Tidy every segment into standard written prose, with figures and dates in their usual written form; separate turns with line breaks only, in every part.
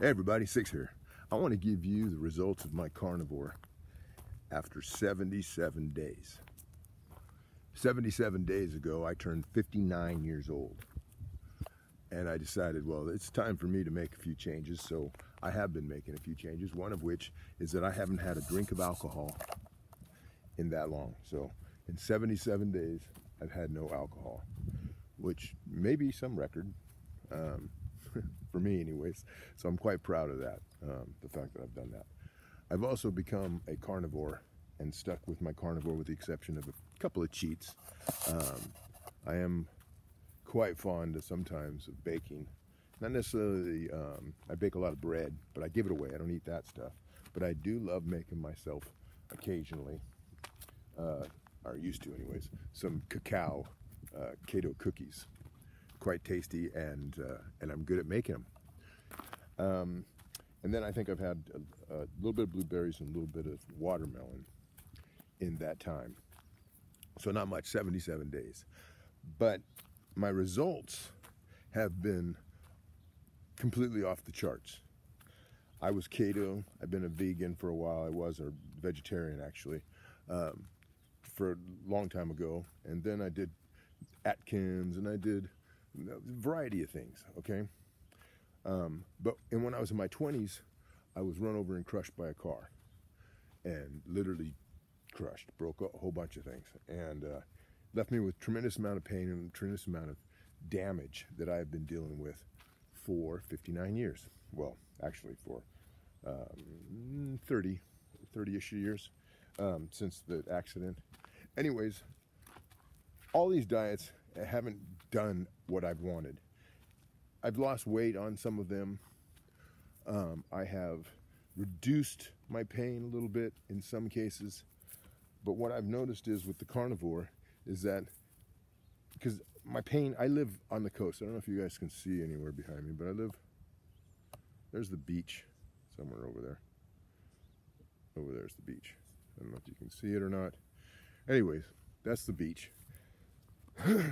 Hey everybody, Sixx here. I want to give you the results of my carnivore after 77 days. 77 days ago, I turned 59 years old. And I decided, well, it's time for me to make a few changes, so I have been making a few changes, one of which is that I haven't had a drink of alcohol in that long. So in 77 days, I've had no alcohol, which may be some record. For me anyways, so I'm quite proud of that, the fact that I've done that. I've also become a carnivore and stuck with my carnivore with the exception of a couple of cheats. I am quite fond of sometimes of baking. Not necessarily, I bake a lot of bread, but I give it away. I don't eat that stuff. But I do love making myself occasionally, or used to anyways, some cacao keto cookies. Quite tasty, and I'm good at making them. And then I think I've had a little bit of blueberries and a little bit of watermelon in that time. So not much, 77 days. But my results have been completely off the charts. I was keto. I've been a vegan for a while. I was a vegetarian actually for a long time ago. And then I did Atkins, and I did a variety of things, okay? But when I was in my 20s, I was run over and crushed by a car, and literally crushed, broke a whole bunch of things, and left me with tremendous amount of pain and tremendous amount of damage that I've been dealing with for 59 years. Well, actually for 30-ish years since the accident. Anyways, all these diets haven't done what I've wanted. I've lost weight on some of them. I have reduced my pain a little bit in some cases. But what I've noticed is with the carnivore is that, because my pain, I live on the coast. I don't know if you guys can see anywhere behind me, but there's the beach somewhere over there. Over there's the beach. I don't know if you can see it or not. Anyways, that's the beach.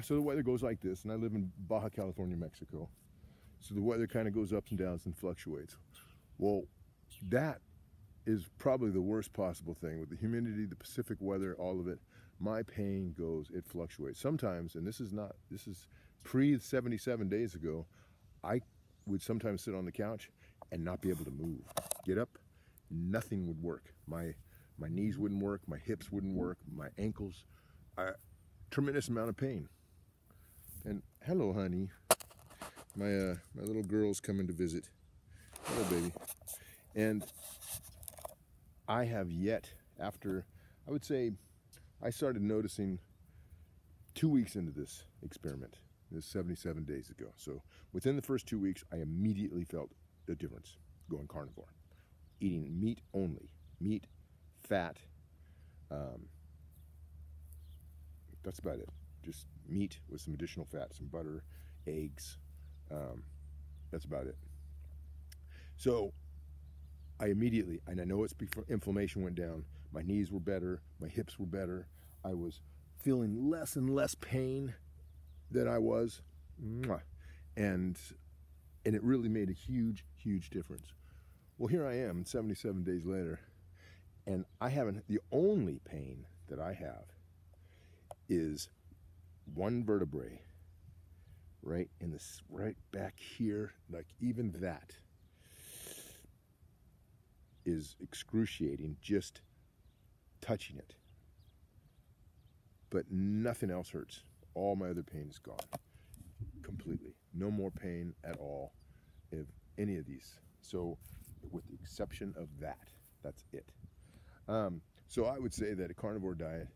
So the weather goes like this, and I live in Baja California, Mexico. So the weather kind of goes ups and downs and fluctuates. Well, that is probably the worst possible thing. With the humidity, the Pacific weather, all of it, my pain goes, it fluctuates. Sometimes, and this is pre 77 days ago, I would sometimes sit on the couch and not be able to move. Get up, nothing would work. My knees wouldn't work, my hips wouldn't work, my ankles. Tremendous amount of pain. And hello, honey. My little girl's coming to visit. Hello, baby. And I have yet, after, I would say, I started noticing 2 weeks into this experiment, this 77 days ago. So within the first 2 weeks, I immediately felt the difference going carnivore. Eating meat only. Meat, fat, that's about it. Just meat with some additional fat, some butter, eggs. That's about it. So I immediately, and I know it's before inflammation went down, my knees were better, my hips were better. I was feeling less and less pain than I was. And it really made a huge, huge difference. Well, here I am 77 days later, and the only pain that I have is one vertebrae right back here. Like, even that is excruciating, just touching it. But nothing else hurts. All my other pain is gone completely. No more pain at all of any of these. So with the exception of that, that's it. So I would say that a carnivore diet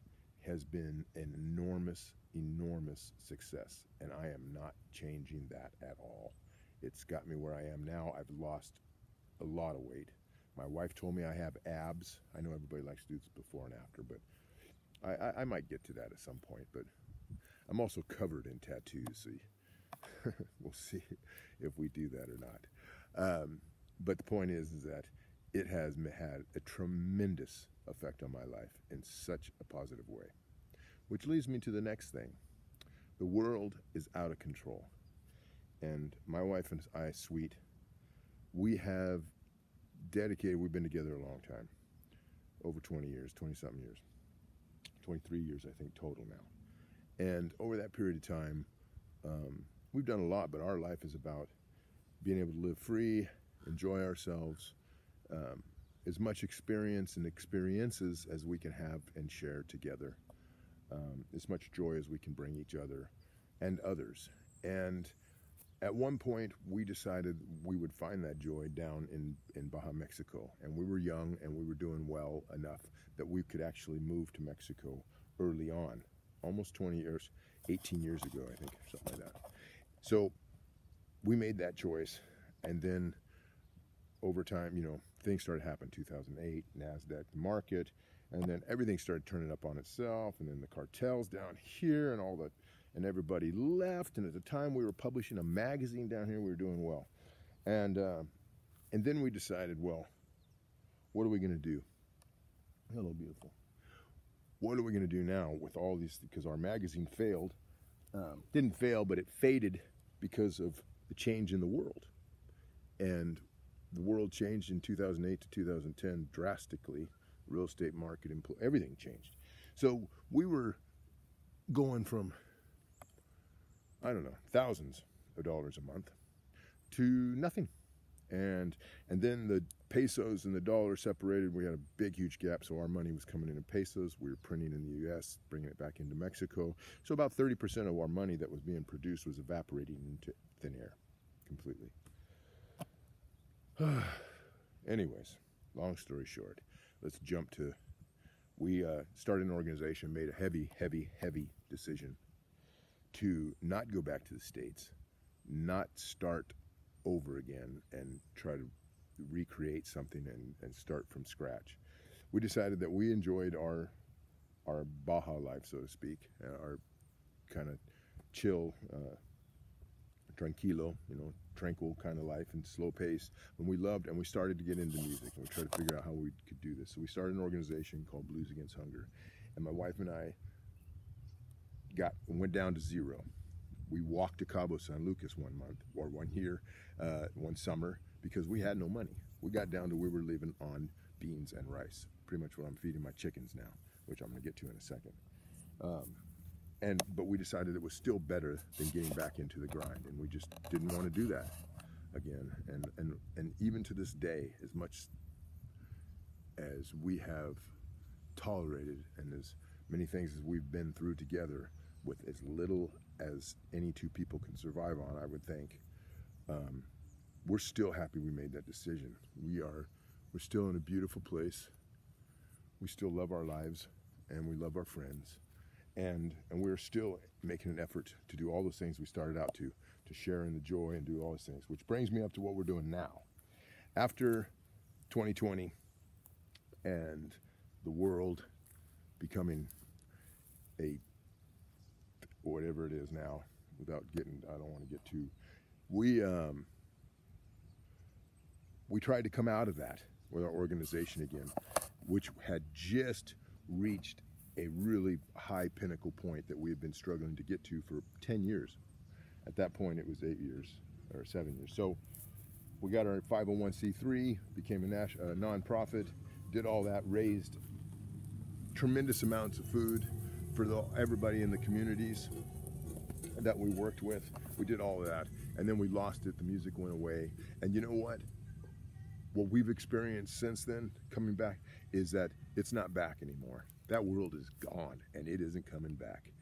has been an enormous, enormous success, and I am not changing that at all. It's got me where I am now. I've lost a lot of weight. My wife told me I have abs. I know everybody likes to do this before and after, but I might get to that at some point. But I'm also covered in tattoos, so we'll see if we do that or not. But the point is that it has had a tremendous effect on my life in such a positive way. Which leads me to the next thing. The world is out of control. And my wife and I, Sweet, we have dedicated, we've been together a long time, over 20 years, 20-something years, 23 years, I think, total now. And over that period of time, we've done a lot, but our life is about being able to live free, enjoy ourselves, as much experience and experiences as we can have and share together, as much joy as we can bring each other and others. And at one point, we decided we would find that joy down in Baja, Mexico. And we were young and we were doing well enough that we could actually move to Mexico early on, almost 20 years, 18 years ago, I think, something like that. So we made that choice. And then over time, you know, things started happening. 2008, NASDAQ market, and then everything started turning up on itself, and then the cartels down here and all that, and everybody left. And at the time, we were publishing a magazine down here. We were doing well, and then we decided, well, what are we going to do? Hello, beautiful. What are we going to do now with all these? Because our magazine failed, didn't fail, but it faded because of the change in the world, and the world changed in 2008 to 2010 drastically. Real estate market, everything changed. So we were going from, I don't know, thousands of dollars a month to nothing. And then the pesos and the dollar separated. We had a big, huge gap. So our money was coming in pesos. We were printing in the U.S., bringing it back into Mexico. So about 30% of our money that was being produced was evaporating into thin air completely. Anyways, long story short, let's jump to, we started an organization, made a heavy, heavy, heavy decision to not go back to the States, not start over again and try to recreate something and start from scratch. We decided that we enjoyed our Baja life, so to speak, our kind of chill, tranquilo, you know, tranquil kind of life and slow pace. And we loved, and we started to get into music, and we tried to figure out how we could do this. So we started an organization called Blues Against Hunger, and my wife and I went down to zero. We walked to Cabo San Lucas one month, or one summer, because we had no money. We got down to we were living on beans and rice, pretty much what I'm feeding my chickens now, which I'm going to get to in a second. But we decided it was still better than getting back into the grind, and we just didn't want to do that again. And even to this day, as much as we have tolerated and as many things as we've been through together, with as little as any two people can survive on, I would think, we're still happy we made that decision. We're still in a beautiful place. We still love our lives, and we love our friends. And we're still making an effort to do all those things we started out to share in the joy and do all those things, which brings me up to what we're doing now. After 2020 and the world becoming whatever it is now, without getting, I don't want to get too, we tried to come out of that with our organization again, which had just reached a really high pinnacle point that we had been struggling to get to for 10 years. At that point, it was 8 years or 7 years. So we got our 501c3, became a nonprofit, did all that, raised tremendous amounts of food for everybody in the communities that we worked with. We did all of that, and then we lost it. The music went away. And you know what? What we've experienced since then, coming back, is that it's not back anymore. That world is gone, and it isn't coming back.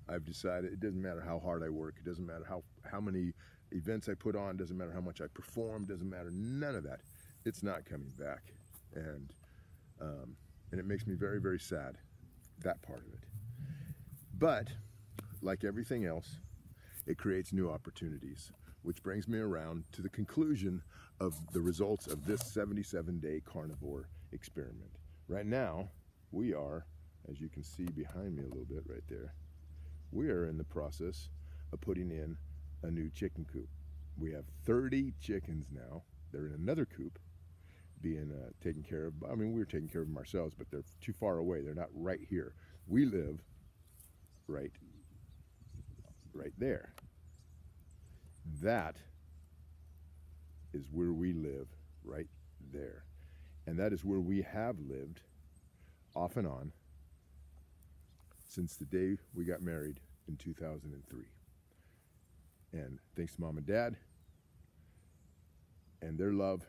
I've decided it doesn't matter how hard I work. It doesn't matter how many events I put on. It doesn't matter how much I perform. It doesn't matter, none of that. It's not coming back. And it makes me very, very sad, that part of it. But like everything else, it creates new opportunities, which brings me around to the conclusion of the results of this 77-day carnivore experiment. Right now, we are, as you can see behind me a little bit right there, we are in the process of putting in a new chicken coop. We have 30 chickens now. They're in another coop being taken care of. I mean, we're taking care of them ourselves, but they're too far away. They're not right here. We live right there. That is where we live, right there. And that is where we have lived off and on since the day we got married in 2003. And thanks to Mom and Dad and their love,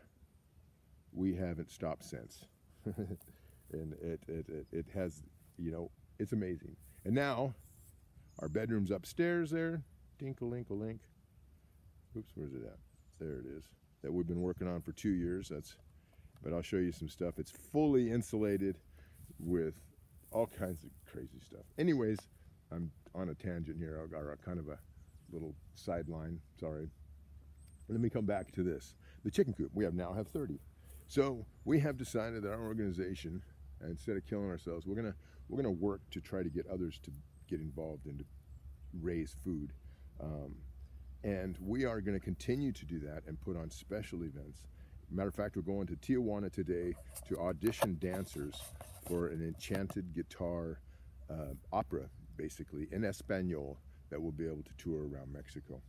we haven't stopped since. And it has, you know, it's amazing. And now our bedroom's upstairs there. Dinkle-link-a-link. Oops, where's it at? There it is. That we've been working on for 2 years. But I'll show you some stuff. It's fully insulated with all kinds of crazy stuff. Anyways, I'm on a tangent here. I got kind of a little sideline. Sorry. Let me come back to this. The chicken coop. We now have 30. So we have decided that our organization, instead of killing ourselves, we're gonna work to try to get others to get involved and to raise food. And we are going to continue to do that and put on special events. Matter of fact, we're going to Tijuana today to audition dancers for an enchanted guitar opera, basically, in Espanol, that will be able to tour around Mexico.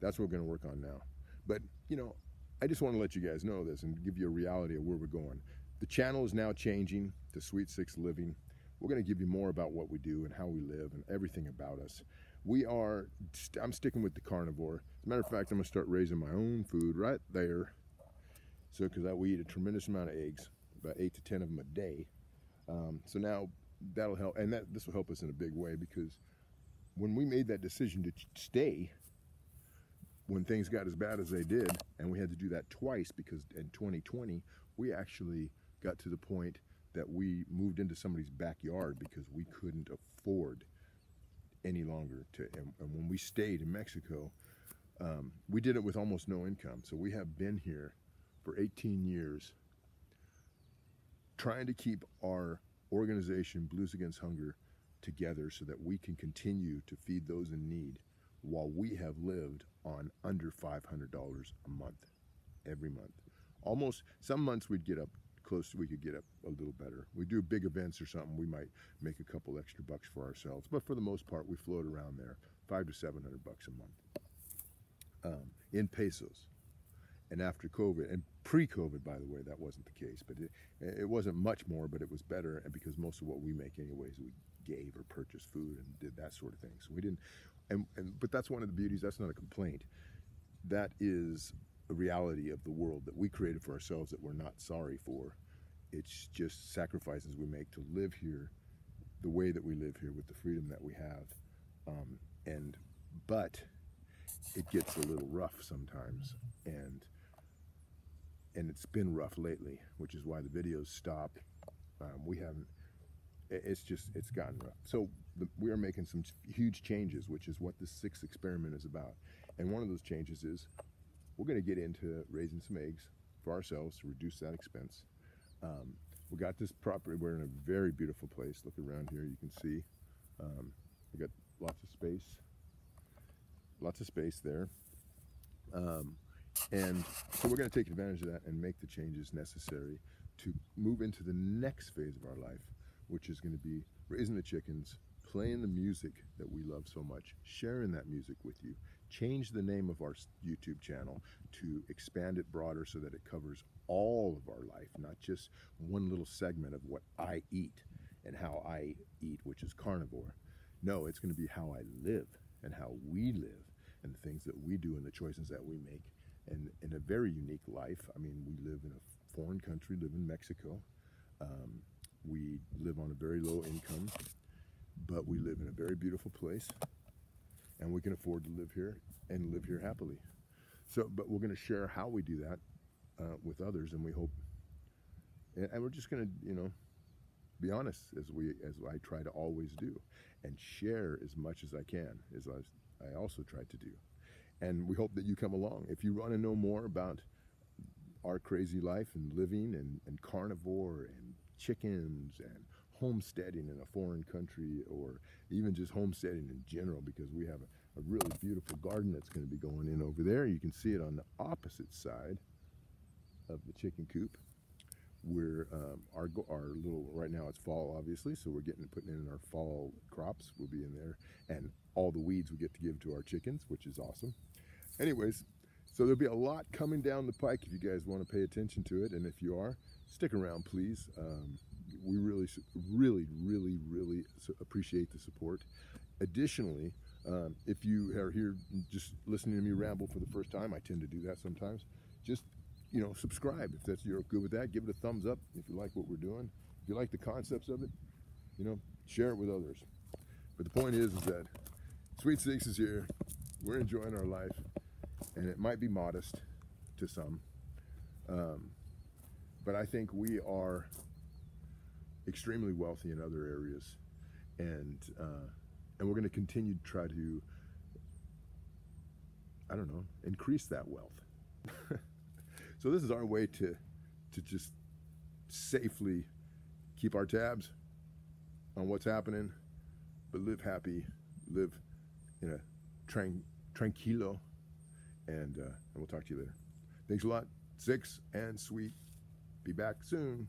That's what we're going to work on now. But, you know, I just want to let you guys know this and give you a reality of where we're going. The channel is now changing to Sweet Sixx Living. We're going to give you more about what we do and how we live and everything about us. I'm sticking with the carnivore. As a matter of fact, I'm going to start raising my own food right there. So, because we eat a tremendous amount of eggs, about 8 to 10 of them a day. So now that'll help, and this will help us in a big way, because when we made that decision to stay, when things got as bad as they did, and we had to do that twice, because in 2020, we actually got to the point that we moved into somebody's backyard because we couldn't afford any longer to, and when we stayed in Mexico, we did it with almost no income. So we have been here for 18 years trying to keep our organization, Blues Against Hunger, together so that we can continue to feed those in need, while we have lived on under $500 a month, every month. Almost, some months we'd get up close, we could get up a little better. We do big events or something, we might make a couple extra bucks for ourselves, but for the most part, we float around there, $500 to $700 a month, in pesos. And after COVID, and pre-COVID, by the way, that wasn't the case, but it wasn't much more, but it was better, and because most of what we make anyways, we gave or purchased food and did that sort of thing. So we didn't, but that's one of the beauties, that's not a complaint. That is a reality of the world that we created for ourselves that we're not sorry for. It's just sacrifices we make to live here the way that we live here with the freedom that we have. But it gets a little rough sometimes, and it's been rough lately, which is why the videos stopped. It's gotten rough. So we are making some huge changes, which is what the Sixx Experiment is about. And one of those changes is we're going to get into raising some eggs for ourselves to reduce that expense. We got this property. We're in a very beautiful place. Look around here, you can see. We got lots of space there. And so we're going to take advantage of that and make the changes necessary to move into the next phase of our life, which is going to be raising the chickens, playing the music that we love so much, sharing that music with you, change the name of our YouTube channel to expand it broader so that it covers all of our life, not just one little segment of what I eat and how I eat, which is carnivore. No, it's going to be how I live and how we live and the things that we do and the choices that we make. And in a very unique life. I mean, we live in a foreign country, live in Mexico. We live on a very low income, but we live in a very beautiful place, and we can afford to live here and live here happily. So, but we're going to share how we do that with others, and we hope, and we're just going to, you know, be honest as I try to always do, and share as much as I can, as I also try to do. And we hope that you come along. If you want to know more about our crazy life and living and carnivore and chickens and homesteading in a foreign country, or even just homesteading in general, because we have a really beautiful garden that's going to be going in over there. You can see it on the opposite side of the chicken coop. We're our little, right now it's fall obviously, so we're putting in our fall crops will be in there, and all the weeds we get to give to our chickens, which is awesome. Anyways, So there'll be a lot coming down the pike if you guys want to pay attention to it, and if you are, stick around, please. We really appreciate the support. Additionally, if you are here just listening to me ramble for the first time, I tend to do that sometimes. Just, you know, subscribe if you're good with that. Give it a thumbs up if you like what we're doing. If you like the concepts of it, you know, share it with others. But the point is that Sweet Sixx is here. We're enjoying our life, and it might be modest to some, but I think we are extremely wealthy in other areas, and we're going to continue to try to, I don't know, increase that wealth. So this is our way to just safely keep our tabs on what's happening, but live happy, live in a tranquilo, and we'll talk to you later. Thanks a lot. Sixx and Sweet. Be back soon.